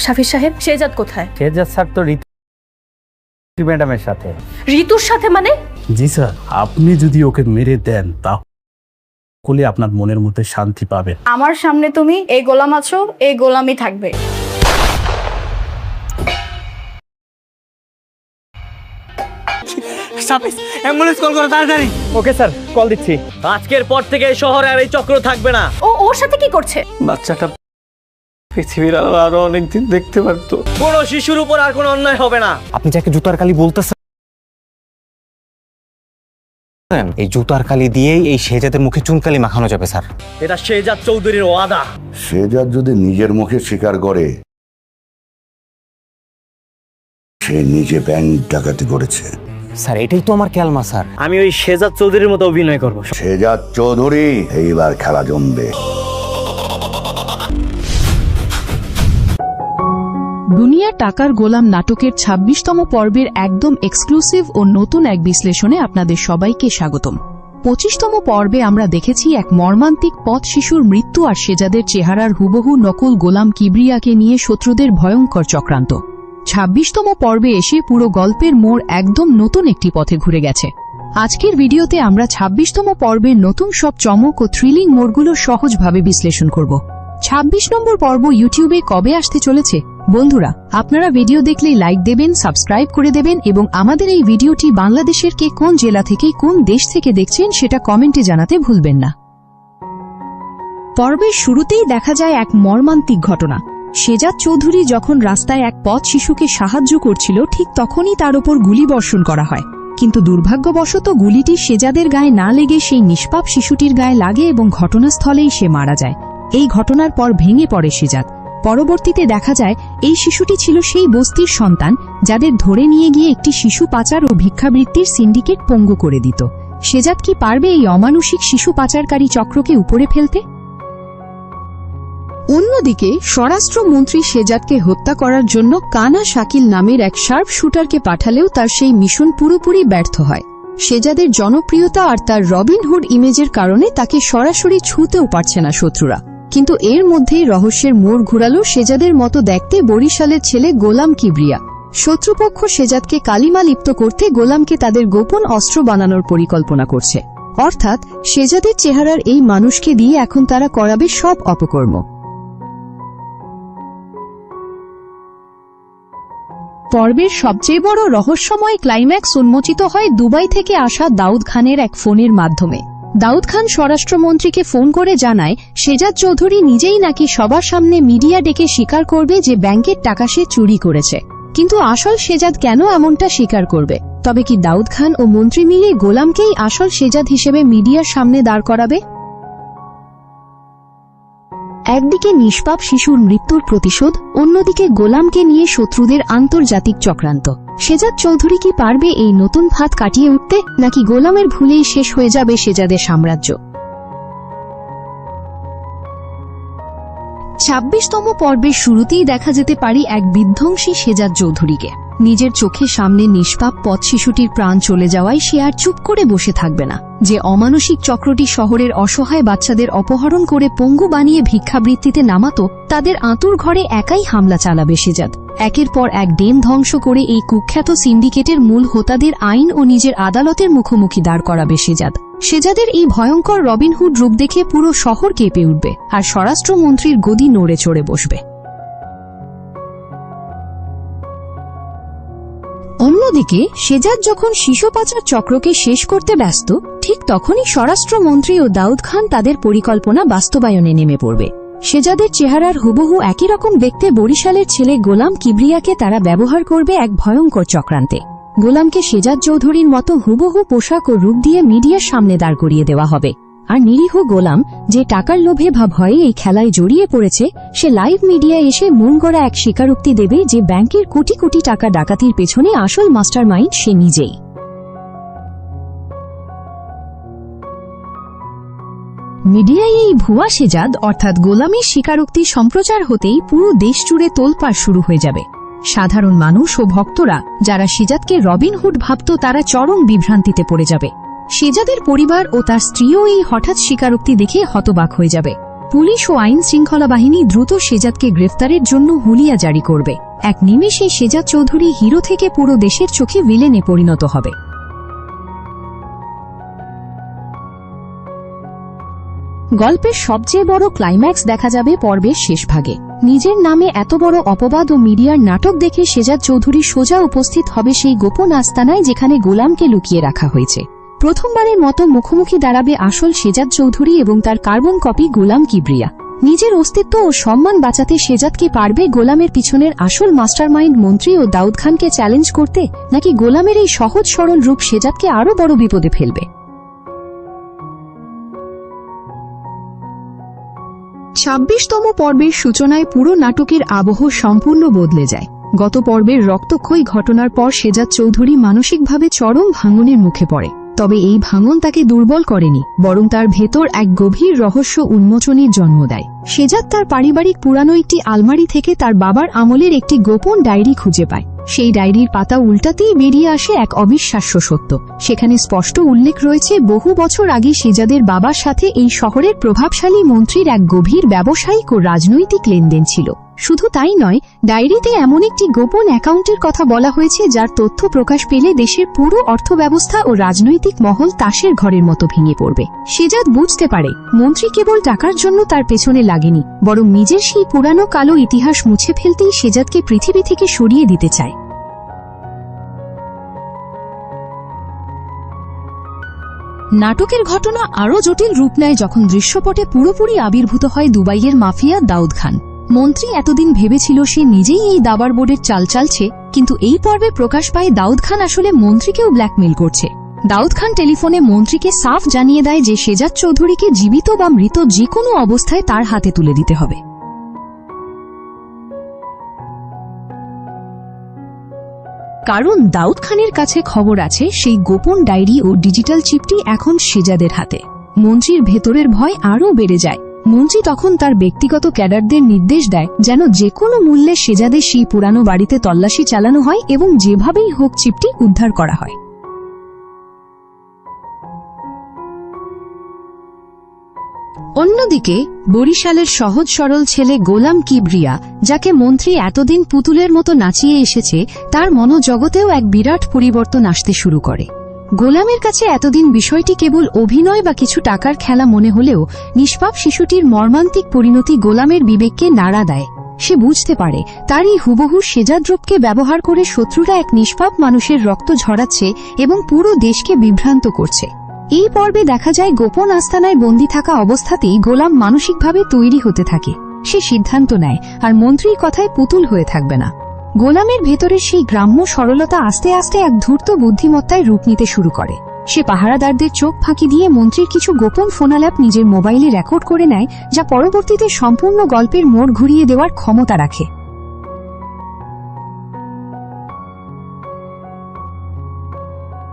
শাফির সাহেব, শেহজাদ কোথায়? শেহজাদ স্যার তো ঋতু ম্যাডামের সাথে। ঋতুর সাথে মানে? জি স্যার, আপনি যদি ওকে মেরে দেন তাহলে আপনার মনের মধ্যে শান্তি পাবেন। আমার সামনে তুমি এই গোলাম আছো, এই গোলামই থাকবে। অ্যাম্বুলেন্স কল করো তাড়াতাড়ি। ওকে স্যার, কল দিচ্ছি। আজকের পর থেকে এই শহরে আর এই চক্র থাকবে না। ও ওর সাথে কি করছে? বাচ্চাটা পৃথিবীর আরো অনেকদিন দেখতে পারতো। কোনো শিশুর উপর আর কোনো অন্যায় হবে না। আপনি যাকে জুতার কালি বলতেছেন, এই জুতার কালি দিয়েই এই শেহজাদের মুখে চুনকালি মাখানো যাবে স্যার। এটা শেহজাদ চৌধুরীর ওয়াদা। শেহজাদ যদি নিজের মুখে স্বীকার করে সে নিজে ব্যাংক ডাকাতি করেছে। স্যার এটাই তো আমার ক্যালমা স্যার। আমি ওই শেহজাদ চৌধুরীর মতো অভিনয় করব। শেহজাদ চৌধুরী এইবার খেলা জমবে। দুনিয়া টাকার গোলাম নাটকের ২৬তম পর্বের একদম এক্সক্লুসিভ ও নতুন এক বিশ্লেষণে আপনাদের সবাইকে স্বাগতম। ২৫তম পর্বে আমরা দেখেছি এক মর্মান্তিক পথ শিশুর মৃত্যু আর শেহজাদের চেহারার হুবহু নকল গোলাম কিবরিয়াকে নিয়ে শত্রুদের ভয়ঙ্কর চক্রান্ত। ২৬তম পর্বে এসে পুরো গল্পের মোড় একদম নতুন একটি পথে ঘুরে গেছে। আজকের ভিডিওতে আমরা ২৬তম পর্বের নতুন সব চমক ও থ্রিলিং মোড়গুলো সহজভাবে বিশ্লেষণ করব। ২৬ নম্বর পর্ব ইউটিউবে কবে আসতে চলেছে? বন্ধুরা, আপনারা ভিডিও দেখলেই লাইক দেবেন, সাবস্ক্রাইব করে দেবেন এবং আমাদের এই ভিডিওটি বাংলাদেশের কে কোন জেলা থেকে কোন দেশ থেকে দেখছেন সেটা কমেন্টে জানাতে ভুলবেন না। পর্বের শুরুতেই দেখা যায় এক মর্মান্তিক ঘটনা। শেহজাদ চৌধুরী যখন রাস্তায় এক পথ শিশুকে সাহায্য করছিল ঠিক তখনই তার ওপর গুলিবর্ষণ করা হয়, কিন্তু দুর্ভাগ্যবশত গুলিটি শেহজাদের গায়ে না লেগে সেই নিষ্পাপ শিশুটির গায়ে লাগে এবং ঘটনাস্থলেই সে মারা যায়। এই ঘটনার পর ভেঙে পড়ে শেহজাদ। পরবর্তীতে দেখা যায় এই শিশুটি ছিল সেই বস্তির সন্তান যাদের ধরে নিয়ে গিয়ে একটি শিশু পাচার ও ভিক্ষাবৃত্তির সিন্ডিকেট পঙ্গু করে দিত। শেহজাদ কি পারবে এই অমানুষিক শিশু পাচারকারী চক্রকে উপরে ফেলতে? অন্যদিকে স্বরাষ্ট্রমন্ত্রী শেহজাদকে হত্যা করার জন্য কানা শাকিল নামের এক শার্প শুটারকে পাঠালেও তার সেই মিশন পুরোপুরি ব্যর্থ হয়। শেহজাদের জনপ্রিয়তা আর তার রবিনহুড ইমেজের কারণে তাকে সরাসরি ছুঁতেও পারছে না শত্রুরা। কিন্তু এর মধ্যেই রহস্যের মোড় ঘুরালো শেহজাদের মতো দেখতে বরিশালের ছেলে গোলাম কিবরিয়া। শত্রুপক্ষ শেহজাদকে কালিমা লিপ্ত করতে গোলামকে তাদের গোপন অস্ত্র বানানোর পরিকল্পনা করছে। অর্থাৎ শেহজাদের চেহারার এই মানুষকে দিয়ে এখন তারা করাবে সব অপকর্ম। পর্বের সবচেয়ে বড় রহস্যময় ক্লাইম্যাক্স উন্মোচিত হয় দুবাই থেকে আসা দাউদ খানের এক ফোনের মাধ্যমে। দাউদ খান স্বরাষ্ট্রমন্ত্রীকে ফোন করে জানায় শেহজাদ চৌধুরী নিজেই নাকি সবার সামনে মিডিয়া ডেকে স্বীকার করবে যে ব্যাংকের টাকা সে চুরি করেছে। কিন্তু আসল শেহজাদ কেন এমনটা স্বীকার করবে? তবে কি দাউদ খান ও মন্ত্রী মিলে গোলামকেই আসল শেহজাদ হিসেবে মিডিয়ার সামনে দাঁড় করাবে? একদিকে নিষ্পাপ শিশুর মৃত্যুর প্রতিশোধ, অন্যদিকে গোলামকে নিয়ে শত্রুদের আন্তর্জাতিক চক্রান্ত। শেহজাদ চৌধুরী কি পারবে এই নতুন ফাঁদ কাটিয়ে উঠতে, নাকি গোলামের ভুলেই শেষ হয়ে যাবে শেহজাদের সাম্রাজ্য? ২৬তম পর্বের শুরুতেই দেখা যেতে পারি এক বিধ্বংসী শেহজাদ চৌধুরীকে। নিজের চোখের সামনে নিষ্পাপ পথ শিশুটির প্রাণ চলে যাওয়ায় সে আর চুপ করে বসে থাকবে না। যে অমানসিক চক্রটি শহরের অসহায় বাচ্চাদের অপহরণ করে পঙ্গু বানিয়ে ভিক্ষাবৃত্তিতে নামাতো, তাদের আঁতুর ঘরে একাই হামলা চালাবে শেহজাদ। একের পর এক ডেম ধ্বংস করে এই কুখ্যাত সিন্ডিকেটের মূল হোতাদের আইন ও নিজের আদালতের মুখোমুখি দাঁড় করাবে শেহজাদ। শেহজাদের এই ভয়ঙ্কর রবিনহুড রূপ দেখে পুরো শহর কেঁপে উঠবে আর স্বরাষ্ট্রমন্ত্রীর গদি নড়ে চড়ে বসবে। অন্যদিকে শেহজাদ যখন শিশু পাচার চক্রকে শেষ করতে ব্যস্ত, ঠিক তখনই স্বরাষ্ট্রমন্ত্রী ও দাউদ খান তাদের পরিকল্পনা বাস্তবায়নে নেমে পড়বে। শেহজাদের চেহারার হুবহু একই রকম দেখতে বরিশালের ছেলে গোলাম কিবরিয়াকে তারা ব্যবহার করবে এক ভয়ঙ্কর চক্রান্তে। গোলামকে শেহজাদ চৌধুরীর মতো হুবহু পোশাক ও রূপ দিয়ে মিডিয়ার সামনে দাঁড় করিয়ে দেওয়া হবে। আর নিরীহ গোলাম, যে টাকার লোভে বা ভয়ে এই খেলায় জড়িয়ে পড়েছে, সে লাইভ মিডিয়ায় এসে মন গড়া এক স্বীকারোক্তি দেবে যে ব্যাংকের কোটি কোটি টাকা ডাকাতির পেছনে আসল মাস্টারমাইন্ড সে নিজেই। মিডিয়ায় এই ভুয়া শেহজাদ অর্থাৎ গোলামের স্বীকারোক্তি সম্প্রচার হতেই পুরো দেশ জুড়ে তোলপাড় শুরু হয়ে যাবে। সাধারণ মানুষ ও ভক্তরা যারা শেহজাদকে রবিনহুড ভাবত, তারা চরম বিভ্রান্তিতে পড়ে যাবে। শেহজাদের পরিবার ও তার স্ত্রীও এই হঠাৎ স্বীকারোক্তি দেখে হতবাক হয়ে যাবে। পুলিশ ও আইন শৃঙ্খলা বাহিনী দ্রুত শেজাদকে গ্রেফতারের জন্য হুলিয়া জারি করবে। এক নিমেষে শেজাদ চৌধুরী হিরো থেকে পুরো দেশের চোখে ভিলেনে পরিণত হবে। গল্পের সবচেয়ে বড় ক্লাইম্যাক্স দেখা যাবে পর্বের শেষ ভাগে। নিজের নামে এত বড় অপবাদ ও মিডিয়ার নাটক দেখে শেজাদ চৌধুরী সোজা উপস্থিত হবে সেই গোপন আস্তানায় যেখানে গোলামকে লুকিয়ে রাখা হয়েছে। প্রথমবারের মতো মুখোমুখি দাঁড়াবে আসল শেজাদ চৌধুরী এবং তার কার্বন কপি গোলাম কিবরিয়া। নিজের অস্তিত্ব ও সম্মান বাঁচাতে শেজাদ কি পারবে গোলামের পিছনের আসল মাস্টারমাইন্ড মন্ত্রী ও দাউদ খানকে চ্যালেঞ্জ করতে, নাকি গোলামের এই সহজ সরল রূপ শেজাদকে আরও বড় বিপদে ফেলবে? ২৬তম পর্বের সূচনায় পুরো নাটকের আবহ সম্পূর্ণ বদলে যায়। গত পর্বের রক্তক্ষয়ী ঘটনার পর শেজাদ চৌধুরী মানসিকভাবে চরম ভাঙনের মুখে পড়ে। তবে এই ভাঙন তাকে দুর্বল করেনি, বরং তার ভেতর এক গভীর রহস্য উন্মোচনের জন্ম দেয়। শেজাদ তার পারিবারিক পুরানো একটি আলমারি থেকে তার বাবার আমলের একটি গোপন ডায়েরি খুঁজে পায়। সেই ডায়েরির পাতা উল্টাতেই বেরিয়ে আসে এক অবিশ্বাস্য সত্য। সেখানে স্পষ্ট উল্লেখ রয়েছে বহু বছর আগে শেজাদের বাবার সাথে এই শহরের প্রভাবশালী মন্ত্রীর এক গভীর ব্যবসায়িক ও রাজনৈতিক লেনদেন ছিল। শুধু তাই নয়, ডায়েরিতে এমন একটি গোপন অ্যাকাউন্টের কথা বলা হয়েছে যার তথ্য প্রকাশ পেলে দেশের পুরো অর্থব্যবস্থা ও রাজনৈতিক মহল তাসের ঘরের মতো ভেঙে পড়বে। শেজাদ বুঝতে পারে মন্ত্রী কেবল টাকার জন্য তার পেছনে লাগেনি, বরং নিজের সেই পুরানো কালো ইতিহাস মুছে ফেলতেই শেজাদকে পৃথিবী থেকে সরিয়ে দিতে চায়। নাটকের ঘটনা আরও জটিল রূপ নেয় যখন দৃশ্যপটে পুরোপুরি আবির্ভূত হয় দুবাইয়ের মাফিয়া দাউদ খান। মন্ত্রী এতদিন ভেবেছিল সে নিজেই এই দাবার বোর্ডের চাল চালছে, কিন্তু এই পর্বে প্রকাশ পায় দাউদ খান আসলে মন্ত্রীকেও ব্ল্যাকমেল করছে। দাউদ খান টেলিফোনে মন্ত্রীকে সাফ জানিয়ে দেয় যে শেজাদ চৌধুরীকে জীবিত বা মৃত যে কোনো অবস্থায় তার হাতে তুলে দিতে হবে। কারণ দাউদ খানের কাছে খবর আছে সেই গোপন ডায়েরি ও ডিজিটাল চিপটি এখন শেজাদের হাতে। মন্ত্রীর ভেতরের ভয় আরও বেড়ে যায়। মন্ত্রী তখন তার ব্যক্তিগত ক্যাডারদের নির্দেশ দেয় যেন যে কোনো মূল্যে শেজাদের সেই পুরানো বাড়িতে তল্লাশি চালানো হয় এবং যেভাবেই হোক চিপটি উদ্ধার করা হয়। অন্যদিকে বরিশালের সহজ সরল ছেলে গোলাম কিবরিয়া, যাকে মন্ত্রী এতদিন পুতুলের মতো নাচিয়ে এসেছে, তার মনোজগতেও এক বিরাট পরিবর্তন আসতে শুরু করে। গোলামের কাছে এতদিন বিষয়টি কেবল অভিনয় বা কিছু টাকার খেলা মনে হলেও নিষ্পাপ শিশুটির মর্মান্তিক পরিণতি গোলামের বিবেককে নাড়া দেয়। সে বুঝতে পারে তার এই হুবহু শেজাদ রূপকে ব্যবহার করে শত্রুরা এক নিষ্পাপ মানুষের রক্ত ঝরাচ্ছে এবং পুরো দেশকে বিভ্রান্ত করছে। এই পর্বে দেখা যায় গোপন আস্তানায় বন্দী থাকা অবস্থাতেই গোলাম মানসিকভাবে তৈরি হতে থাকে। সে সিদ্ধান্ত নেয় আর মন্ত্রীর কথায় পুতুল হয়ে থাকবে না। গোলামের ভেতরের সেই গ্রাম্য সরলতা আস্তে আস্তে এক ধূর্ত বুদ্ধিমত্তায় রূপ নিতে শুরু করে। সে পাহারাদারদের চোখ ফাঁকি দিয়ে মন্ত্রীর কিছু গোপন ফোনালাপ নিজের মোবাইলে রেকর্ড করে নেয়, যা পরবর্তীতে সম্পূর্ণ গল্পের মোড় ঘুরিয়ে দেওয়ার ক্ষমতা রাখে।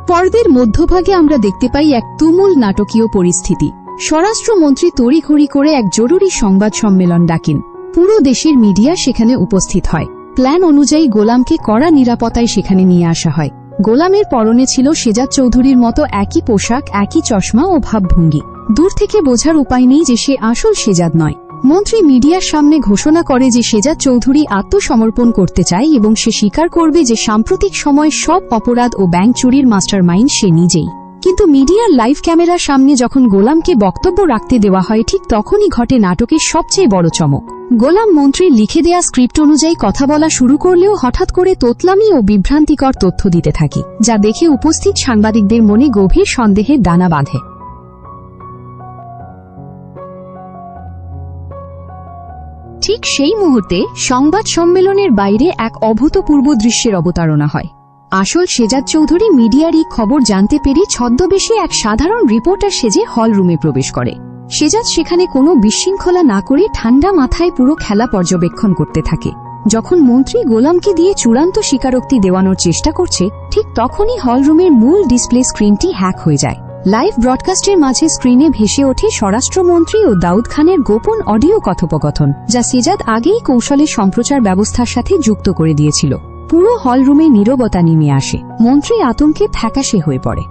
পর্বের মধ্যভাগে আমরা দেখতে পাই এক তুমুল নাটকীয় পরিস্থিতি। স্বরাষ্ট্রমন্ত্রী তড়িঘড়ি করে এক জরুরি সংবাদ সম্মেলন ডাকেন। পুরো দেশের মিডিয়া সেখানে উপস্থিত হয়। প্ল্যান অনুযায়ী গোলামকে কড়া নিরাপত্তায় সেখানে নিয়ে আসা হয়। গোলামের পরনে ছিল শেজাদ চৌধুরীর মতো একই পোশাক, একই চশমা ও ভাবভঙ্গি। দূর থেকে বোঝার উপায় নেই যে সে আসল শেজাদ নয়। মন্ত্রী মিডিয়ার সামনে ঘোষণা করে যে শেজাদ চৌধুরী আত্মসমর্পণ করতে চায় এবং সে স্বীকার করবে যে সাম্প্রতিক সময় সব অপরাধ ও ব্যাংক চুরির মাস্টারমাইন্ড সে নিজেই। কিন্তু মিডিয়ার লাইভ ক্যামেরার সামনে যখন গোলামকে বক্তব্য রাখতে দেওয়া হয়, ঠিক তখনই ঘটে নাটকের সবচেয়ে বড় চমক। গোলাম মন্ত্রীর লিখে দেয়া স্ক্রিপ্ট অনুযায়ী কথা বলা শুরু করলেও হঠাৎ করে তোতলামি ও বিভ্রান্তিকর তথ্য দিতে থাকে, যা দেখে উপস্থিত সাংবাদিকদের মনে গভীর সন্দেহের দানা বাঁধে। ঠিক সেই মুহূর্তে সংবাদ সম্মেলনের বাইরে এক অভূতপূর্ব দৃশ্যের অবতারণা হয়। আসল শেজাদ চৌধুরী মিডিয়ার এই খবর জানতে পেরে ছদ্মবেশে এক সাধারণ রিপোর্টার সেজে হল রুমে প্রবেশ করে। শেজাদ সেখানে কোনো বিশৃঙ্খলা না করে ঠান্ডা মাথায় পুরো খেলা পর্যবেক্ষণ করতে থাকে। যখন মন্ত্রী গোলামকে দিয়ে চূড়ান্ত স্বীকারোক্তি দেওয়ানোর চেষ্টা করছে, ঠিক তখনই হলরুমের মূল ডিসপ্লে স্ক্রিনটি হ্যাক হয়ে যায়। লাইভ ব্রডকাস্টের মাঝে স্ক্রিনে ভেসে ওঠে স্বরাষ্ট্রমন্ত্রী ও দাউদ খানের গোপন অডিও কথোপকথন, যা শেজাদ আগেই কৌশলে সম্প্রচার ব্যবস্থার সাথে যুক্ত করে দিয়েছিল। পুরো হলরুমে নীরবতা নেমে আসে। মন্ত্রী আতঙ্কে ফ্যাকাশে হয়ে পড়ে।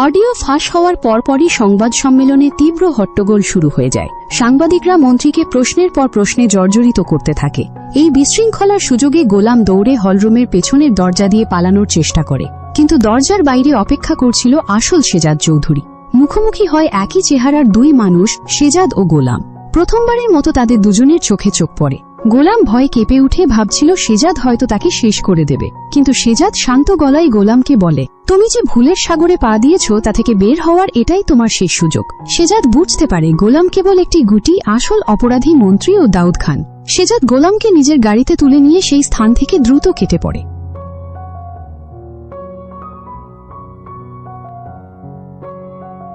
অডিও ফাঁস হওয়ার পরপরই সংবাদ সম্মেলনে তীব্র হট্টগোল শুরু হয়ে যায়। সাংবাদিকরা মন্ত্রীকে প্রশ্নের পর প্রশ্নে জর্জরিত করতে থাকে। এই বিশৃঙ্খলার সুযোগে গোলাম দৌড়ে হলরুমের পেছনের দরজা দিয়ে পালানোর চেষ্টা করে, কিন্তু দরজার বাইরে অপেক্ষা করছিল আসল শেজাদ চৌধুরী। মুখোমুখি হয় একই চেহারার দুই মানুষ, শেজাদ ও গোলাম। প্রথমবারের মতো তাদের দুজনের চোখে চোখ পড়ে। গোলাম ভয়ে কেঁপে উঠে ভাবছিল শেজাদ হয়তো তাকে শেষ করে দেবে, কিন্তু শেজাদ শান্ত গলায় গোলামকে বলে, তুমি যে ভুলের সাগরে পা দিয়েছ তা থেকে বের হওয়ার এটাই তোমার শেষ সুযোগ। শেজাদ বুঝতে পারে গোলাম কেবল একটি গুটি, আসল অপরাধী মন্ত্রী ও দাউদ খান। শেজাদ গোলামকে নিজের গাড়িতে তুলে নিয়ে সেই স্থান থেকে দ্রুত কেটে পড়ে।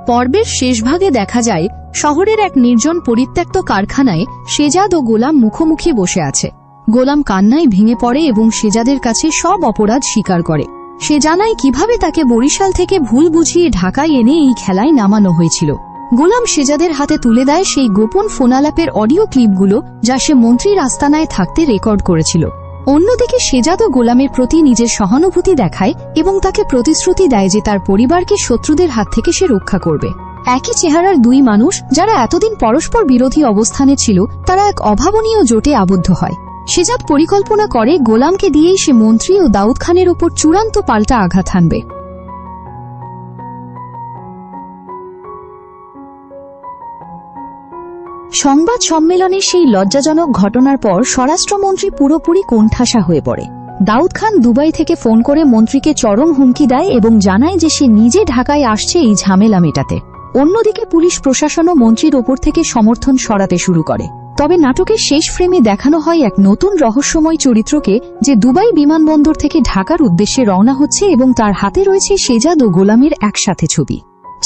পর্বের শেষ ভাগে দেখা যায় শহরের এক নির্জন পরিত্যক্ত কারখানায় শেজাদ ও গোলাম মুখোমুখি বসে আছে। গোলাম কান্নায় ভেঙে পড়ে এবং শেজাদের কাছে সব অপরাধ স্বীকার করে। সে জানায় কিভাবে তাকে বরিশাল থেকে ভুল বুঝিয়ে ঢাকায় এনে এই খেলায় নামানো হয়েছিল। গোলাম শেজাদের হাতে তুলে দেয় সেই গোপন ফোনালাপের অডিও ক্লিপগুলো যা সে মন্ত্রীর আস্তানায় থাকতে রেকর্ড করেছিল। অন্যদিকে শেজাদ ও গোলামের প্রতি নিজের সহানুভূতি দেখায় এবং তাকে প্রতিশ্রুতি দেয় যে তার পরিবারকে শত্রুদের হাত থেকে সে রক্ষা করবে। একই চেহারার দুই মানুষ যারা এতদিন পরস্পর বিরোধী অবস্থানে ছিল, তারা এক অভাবনীয় জোটে আবদ্ধ হয়। শেজাদ পরিকল্পনা করে গোলামকে দিয়েই সে মন্ত্রী ও দাউদ খানের উপর চূড়ান্ত পাল্টা আঘাত হানবে। সংবাদ সম্মেলনে সেই লজ্জাজনক ঘটনার পর স্বরাষ্ট্রমন্ত্রী পুরোপুরি কোণঠাসা হয়ে পড়ে। দাউদ খান দুবাই থেকে ফোন করে মন্ত্রীকে চরম হুমকি দেয় এবং জানায় যে সে নিজে ঢাকায় আসছে এই ঝামেলা মেটাতে। অন্যদিকে পুলিশ প্রশাসনও মন্ত্রীর ওপর থেকে সমর্থন সরাতে শুরু করে। তবে নাটকের শেষ ফ্রেমে দেখানো হয় এক নতুন রহস্যময় চরিত্রকে, যে দুবাই বিমানবন্দর থেকে ঢাকার উদ্দেশ্যে রওনা হচ্ছে এবং তার হাতে রয়েছে শেজাদ ও গোলামের একসাথে ছবি।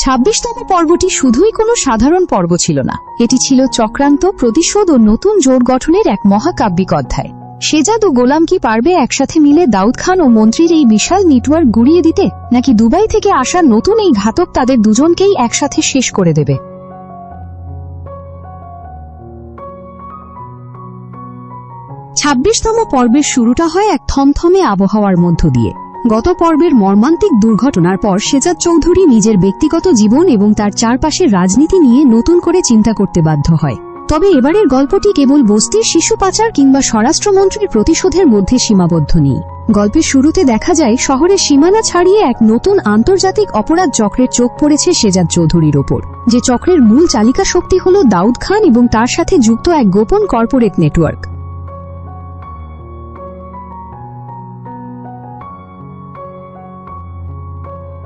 ২৬তম পর্বটি শুধুই কোনো সাধারণ পর্ব ছিল না, এটি ছিল চক্রান্ত, প্রতিশোধ ও নতুন জোট গঠনের এক মহাকাব্যিক অধ্যায়। শেজাদ ও গোলাম কি পারবে একসাথে মিলে দাউদ খান ও মন্ত্রীর এই বিশাল নেটওয়ার্ক গুড়িয়ে দিতে, নাকি দুবাই থেকে আসা নতুন এই ঘাতক তাদের দুজনকেই একসাথে শেষ করে দেবে? ২৬তম পর্বের শুরুটা হয় এক থমথমে আবহাওয়ার মধ্য দিয়ে। গত পর্বের মর্মান্তিক দুর্ঘটনার পর শেজাদ চৌধুরী নিজের ব্যক্তিগত জীবন এবং তার চারপাশের রাজনীতি নিয়ে নতুন করে চিন্তা করতে বাধ্য হয়। তবে এবারের গল্পটি কেবল বস্তির শিশু পাচার কিংবা স্বরাষ্ট্রমন্ত্রীর প্রতিশোধের মধ্যে সীমাবদ্ধ নেই। গল্পের শুরুতে দেখা যায় শহরের সীমানা ছাড়িয়ে এক নতুন আন্তর্জাতিক অপরাধ চক্রের চোখ পড়েছে শেজাদ চৌধুরীর ওপর, যে চক্রের মূল চালিকা শক্তি হল দাউদ খান এবং তার সাথে যুক্ত এক গোপন কর্পোরেট নেটওয়ার্ক।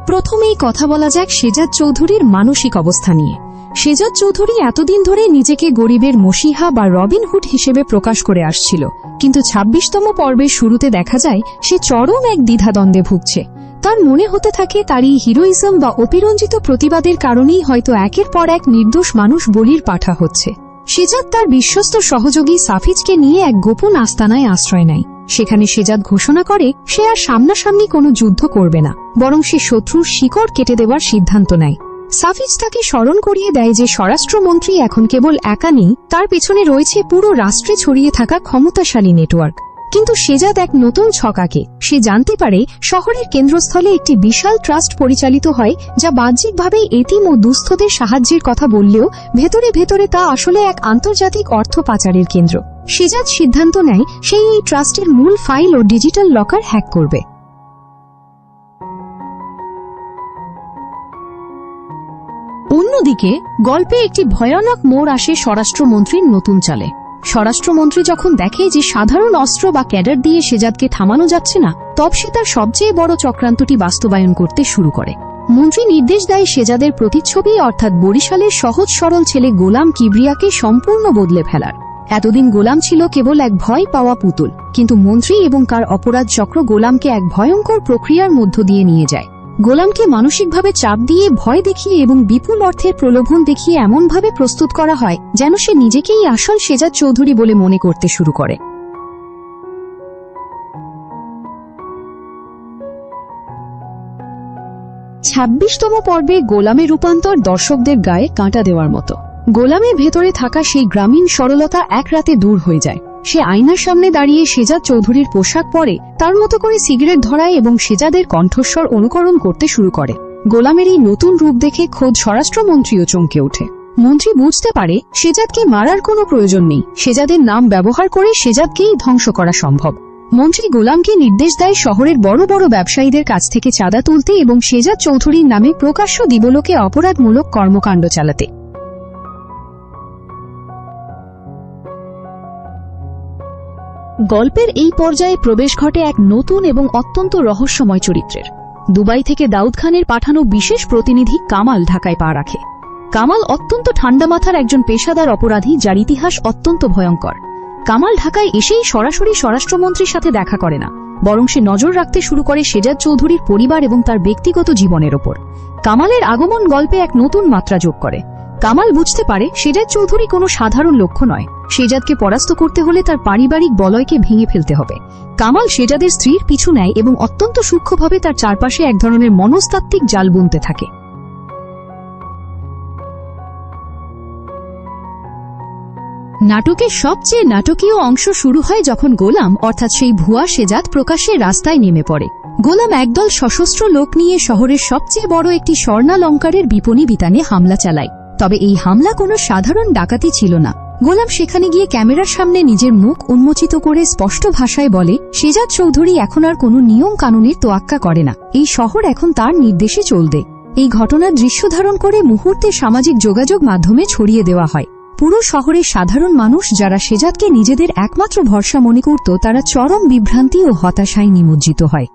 প্রথমেই কথা বলা যাক শেজাদ চৌধুরীর মানসিক অবস্থা নিয়ে। শেজাদ চৌধুরী এতদিন ধরে নিজেকে গরিবের মসিহা বা রবিনহুড হিসেবে প্রকাশ করে আসছিল, কিন্তু ২৬তম পর্বের শুরুতে দেখা যায় সে চরম এক দ্বিধাদ্বন্দ্বে ভুগছে। তার মনে হতে থাকে তার এই হিরোইজম বা অতিরঞ্জিত প্রতিবাদের কারণেই হয়তো একের পর এক নির্দোষ মানুষ বলির পাঠা হচ্ছে। শেজাদ তার বিশ্বস্ত সহযোগী সাফিজকে নিয়ে এক গোপন আস্তানায় আশ্রয় নেয়। সেখানে শেজাদ ঘোষণা করে সে আর সামনাসামনি কোনো যুদ্ধ করবে না, বরং সে শত্রুর শিকড় কেটে দেওয়ার সিদ্ধান্ত নেয়। সাফিজ তাকে স্মরণ করিয়ে দেয় যে স্বরাষ্ট্রমন্ত্রী এখন কেবল একা নেই, তার পেছনে রয়েছে পুরো রাষ্ট্রে ছড়িয়ে থাকা ক্ষমতাশালী নেটওয়ার্ক। কিন্তু শেজাদ এক নতুন ছক আঁকে। সে জানতে পারে শহরের কেন্দ্রস্থলে একটি বিশাল ট্রাস্ট পরিচালিত হয়, যা বাহ্যিকভাবে এতিম ও দুস্থদের সাহায্যের কথা বললেও ভেতরে ভেতরে তা আসলে এক আন্তর্জাতিক অর্থ পাচারের কেন্দ্র। শেজাদ সিদ্ধান্ত নেয় সেই এই ট্রাস্টের মূল ফাইল ও ডিজিটাল লকার হ্যাক করবে। অন্যদিকে গল্পে একটি ভয়ানক মোড় আসে স্বরাষ্ট্রমন্ত্রীর নতুন চালে। স্বরাষ্ট্রমন্ত্রী যখন দেখে যে সাধারণ অস্ত্র বা ক্যাডার দিয়ে শেজাদকে থামানো যাচ্ছে না, তবে সে তার সবচেয়ে বড় চক্রান্তটি বাস্তবায়ন করতে শুরু করে। মন্ত্রী নির্দেশ দেয় শেজাদের প্রতিচ্ছবি অর্থাৎ বরিশালের সহজ সরল ছেলে গোলাম কিবরিয়াকে সম্পূর্ণ বদলে ফেলার। এতদিন গোলাম ছিল কেবল এক ভয় পাওয়া পুতুল, কিন্তু মন্ত্রী এবং তার অপরাধ চক্র গোলামকে এক ভয়ঙ্কর প্রক্রিয়ার মধ্য দিয়ে নিয়ে যায়। গোলামকে মানসিকভাবে চাপ দিয়ে, ভয় দেখিয়ে এবং বিপুল অর্থের প্রলোভন দেখিয়ে এমনভাবে প্রস্তুত করা হয় যেন সে নিজেকেই আসল শেজাদ চৌধুরী বলে মনে করতে শুরু করে। ছাব্বিশতম পর্বে গোলামের রূপান্তর দর্শকদের গায়ে কাঁটা দেওয়ার মতো। গোলামের ভেতরে থাকা সেই গ্রামীণ সরলতা এক রাতে দূর হয়ে যায়। সে আয়নার সামনে দাঁড়িয়ে শেজাদ চৌধুরীর পোশাক পরে, তার মতো করে সিগারেট ধরায় এবং শেজাদের কণ্ঠস্বর অনুকরণ করতে শুরু করে। গোলামের এই নতুন রূপ দেখে খোদ স্বরাষ্ট্রমন্ত্রীও চমকে ওঠে। মন্ত্রী বুঝতে পারে শেজাদকে মারার কোনো প্রয়োজন নেই, শেজাদের নাম ব্যবহার করে শেজাদকেই ধ্বংস করা সম্ভব। মন্ত্রী গোলামকে নির্দেশ দেয় শহরের বড় বড় ব্যবসায়ীদের কাছ থেকে চাঁদা তুলতে এবং শেজাদ চৌধুরীর নামে প্রকাশ্য দিবলোকে অপরাধমূলক কর্মকাণ্ড চালাতে। গল্পের এই পর্যায়ে প্রবেশ ঘটে এক নতুন এবং অত্যন্ত রহস্যময় চরিত্রের। দুবাই থেকে দাউদ খানের পাঠানো বিশেষ প্রতিনিধি কামাল ঢাকায় পা রাখে। কামাল অত্যন্ত ঠান্ডা মাথার একজন পেশাদার অপরাধী, যার ইতিহাস অত্যন্ত ভয়ঙ্কর। কামাল ঢাকায় এসেই সরাসরি স্বরাষ্ট্রমন্ত্রীর সাথে দেখা করে না, বরং সে নজর রাখতে শুরু করে শেজাদ চৌধুরীর পরিবার এবং তার ব্যক্তিগত জীবনের ওপর। কামালের আগমন গল্পে এক নতুন মাত্রা যোগ করে। কামাল বুঝতে পারে শেজাদ চৌধুরী কোনো সাধারণ লক্ষ্য নয়, শেজাদকে পরাস্ত করতে হলে তার পারিবারিক বলয়কে ভেঙে ফেলতে হবে। কামাল শেজাদের স্ত্রীর পিছু নেয় এবং অত্যন্ত সূক্ষ্মভাবে তার চারপাশে এক ধরনের মনস্তাত্ত্বিক জাল বুনতে থাকে। নাটকের সবচেয়ে নাটকীয় অংশ শুরু হয় যখন গোলাম অর্থাৎ সেই ভুয়া শেজাদ প্রকাশ্যে রাস্তায় নেমে পড়ে। গোলাম একদল সশস্ত্র লোক নিয়ে শহরের সবচেয়ে বড় একটি স্বর্ণালঙ্কারের বিপণী বিতানে হামলা চালায়। তবে এই হামলা কোনো সাধারণ ডাকাতি ছিল না। গোলাম সেখানে গিয়ে ক্যামেরার সামনে নিজের মুখ উন্মোচিত করে স্পষ্ট ভাষায় বলে, শেজাদ চৌধুরী এখন আর কোনো নিয়ম কানুনের তোয়াক্কা করে না, এই শহর এখন তার নির্দেশে চলবে। এই ঘটনার দৃশ্য ধারণ করে মুহূর্তে সামাজিক যোগাযোগ মাধ্যমে ছড়িয়ে দেওয়া হয়। পুরো শহরের সাধারণ মানুষ, যারা শেজাদকে নিজেদের একমাত্র ভরসা মনে করত, তারা চরম বিভ্রান্তি ও হতাশায় নিমজ্জিত হয়।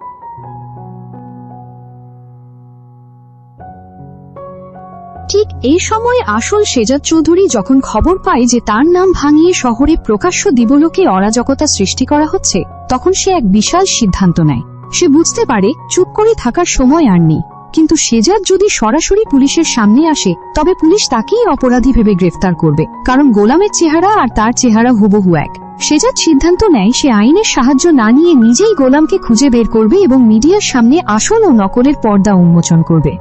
ঠিক এই সময় আসল শেজাদ চৌধুরী যখন খবর পায় যে তার নাম ভাঙিয়ে শহরে প্রকাশ্য দিবলোকে অরাজকতা সৃষ্টি করা হচ্ছে, তখন সে এক বিশাল সিদ্ধান্ত নেয়। সে বুঝতে পারে চুপ করে থাকার সময় আর নেই, কিন্তু শেজাদ যদি সরাসরি পুলিশের সামনে আসে তবে পুলিশ তাকেই অপরাধী ভেবে গ্রেফতার করবে, কারণ গোলামের চেহারা আর তার চেহারা হুবহু এক। শেজাদ সিদ্ধান্ত নেয় সে আইনের সাহায্য না নিয়ে নিজেই গোলামকে খুঁজে বের করবে এবং মিডিয়ার সামনে আসল ও নকলের পর্দা উন্মোচন করবে।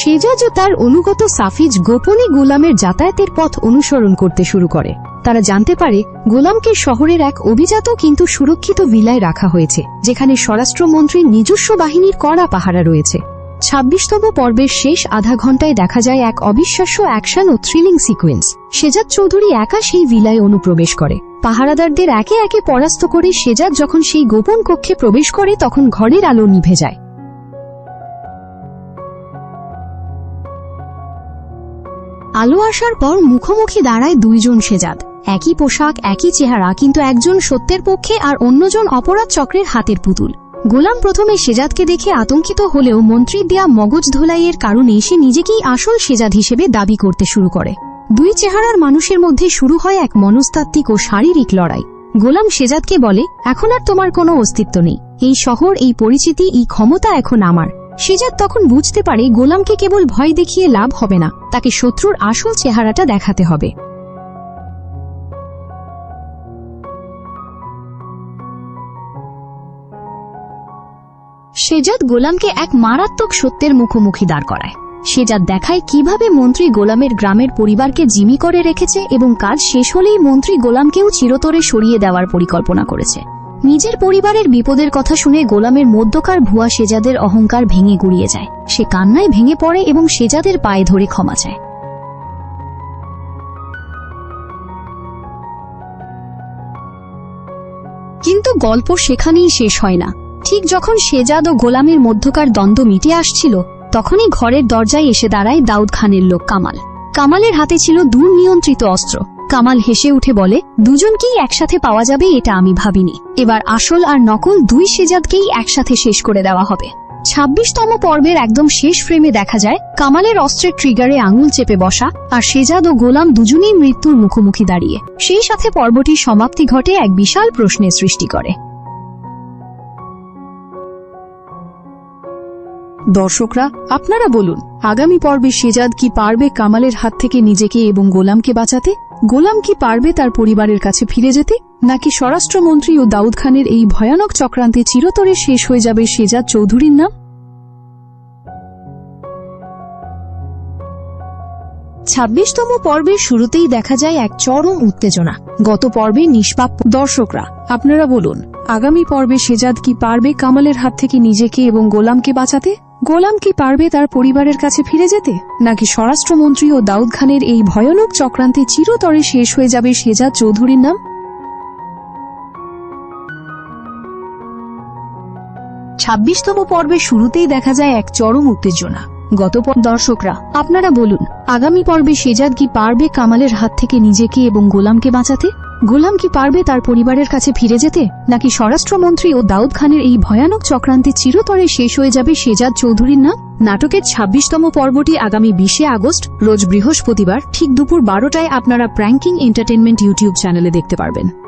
শেজাদ ও তার অনুগত সাফিজ গোপনে গোলামের যাতায়াতের পথ অনুসরণ করতে শুরু করে। তারা জানতে পারে গোলামকে শহরের এক অভিজাত কিন্তু সুরক্ষিত ভিলায় রাখা হয়েছে, যেখানে স্বরাষ্ট্রমন্ত্রীর নিজস্ব বাহিনীর কড়া পাহারা রয়েছে। ২৬তম পর্বের শেষ আধা ঘন্টায় দেখা যায় এক অবিশ্বাস্য অ্যাকশন ও থ্রিলিং সিকোয়েন্স। শেজাদ চৌধুরী একা সেই ভিলায় অনুপ্রবেশ করে। পাহারাদারদের একে একে পরাস্ত করে শেজাদ যখন সেই গোপন কক্ষে প্রবেশ করে, তখন ঘরের আলো নিভে যায়। আলো আসার পর মুখোমুখি দাঁড়ায় দুইজন শেজাদ, একই পোশাক, একই চেহারা, কিন্তু একজন সত্যের পক্ষে আর অন্যজন অপরাধ চক্রের হাতের পুতুল। গোলাম প্রথমে শেজাদকে দেখে আতঙ্কিত হলেও মন্ত্রীর দেয়া মগজ ধোলাইয়ের কারণে সে নিজেকেই আসল শেজাদ হিসেবে দাবি করতে শুরু করে। দুই চেহারার মানুষের মধ্যে শুরু হয় এক মনস্তাত্ত্বিক ও শারীরিক লড়াই। গোলাম শেজাদকে বলে, এখন আর তোমার কোনো অস্তিত্ব নেই, এই শহর, এই পরিচিতি, এই ক্ষমতা এখন আমার। শেজাদ তখন বুঝতে পারে গোলামকে কেবল ভয় দেখিয়ে লাভ হবে না, তাকে শত্রুর আসল চেহারাটা দেখাতে হবে। শেজাদ গোলামকে এক মারাত্মক সত্যের মুখোমুখি দাঁড় করায়। শেজাদ দেখায় কিভাবে মন্ত্রী গোলামের গ্রামের পরিবারকে জিম্মি করে রেখেছে এবং কাজ শেষ হলেই মন্ত্রী গোলামকেও চিরতরে সরিয়ে দেওয়ার পরিকল্পনা করেছে। নিজের পরিবারের বিপদের কথা শুনে গোলামের মধ্যকার ভুয়া শেজাদের অহংকার ভেঙে গুড়িয়ে যায়। সে কান্নায় ভেঙে পড়ে এবং শেজাদের পায়ে ধরে ক্ষমা চায়। কিন্তু গল্প সেখানেই শেষ হয় না। ঠিক যখন শেজাদ ও গোলামের মধ্যকার দ্বন্দ্ব মিটে আসছিল, তখনই ঘরের দরজায় এসে দাঁড়ায় দাউদ খানের লোক কামাল। কামালের হাতে ছিল দুর্নিয়ন্ত্রিত অস্ত্র। কামাল হেসে উঠে বলে, দুজনকেই একসাথে পাওয়া যাবে এটা আমি ভাবিনি। এবার আসল আর নকল দুই শেজাদকেই একসাথে শেষ করে দেওয়া হবে। ২৬তম পর্বের একদম শেষ ফ্রেমে দেখা যায় কামালের অস্ত্রের ট্রিগারে আঙুল চেপে বসা, আর শেজাদ ও গোলাম দুজনেই মৃত্যুর মুখোমুখি দাঁড়িয়ে। সেই সাথে পর্বটির সমাপ্তি ঘটে এক বিশাল প্রশ্নের সৃষ্টি করে। দর্শকরা, আপনারা বলুন, আগামী পর্বে শেজাদ কি পারবে কামালের হাত থেকে নিজেকে এবং গোলামকে বাঁচাতে? গোলাম কি পারবে তার পরিবারের কাছে ফিরে যেতে, নাকি স্বরাষ্ট্রমন্ত্রী ও দাউদ খানের এই ভয়ানক চক্রান্তে চিরতরে শেষ হয়ে যাবে শেজাদ চৌধুরীর নাম? ২৬তম পর্বের শুরুতেই দেখা যায় এক চরম উত্তেজনা। গত পর্বে নিষ্পাপ। দর্শকরা, আপনারা বলুন, আগামী পর্বে শেজাদ কি পারবে কামালের হাত থেকে নিজেকে এবং গোলামকে বাঁচাতে? গোলাম কি পারবে তার পরিবারের কাছে ফিরে যেতে? নাকি স্বরাষ্ট্রমন্ত্রী ও দাউদ খানের এই ভয়ানক চক্রান্তে চিরতরে শেষ হয়ে যাবে শেজাদ চৌধুরীর নাম? 26তম পর্বের শুরুতেই দেখা যায় এক চরম উত্তেজনা। দর্শকরা আপনারা বলুন, আগামী পর্বে শেজাদ কি পারবে কামালের হাত থেকে নিজেকে এবং গোলামকে বাঁচাতে? গোলাম কি পারবে তার পরিবারের কাছে ফিরে যেতে? নাকি স্বরাষ্ট্রমন্ত্রী ও দাউদ খানের এই ভয়ানক চক্রান্তে চিরতরে শেষ হয়ে যাবে শেজাদ চৌধুরীর নাম? নাটকের 26তম পর্বটি আগামী 20শে আগস্ট রোজ বৃহস্পতিবার ঠিক দুপুর 12টায় আপনারা প্র্যাঙ্কিং এন্টারটেনমেন্ট ইউটিউব চ্যানেলে দেখতে পারবেন।